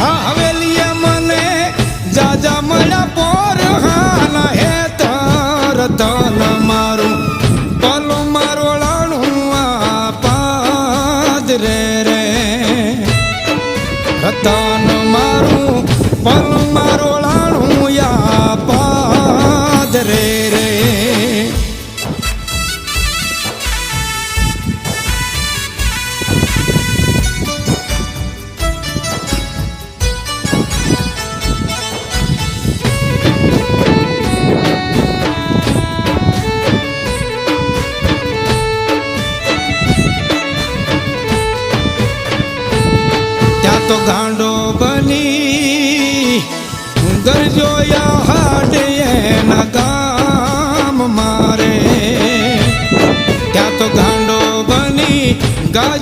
હા હવેલીએ મને જાજા મળ્યા પોર હાના હે તન મારું પલું મારું લાણું આ પાદ રે રે રતન મારું પલું મારું લાણું યા પાદ રે રે તો ગાંડો બની ગરજોયા હાડે એના ગામ મારે ત્યાં તો ગાંડો બની ગાજ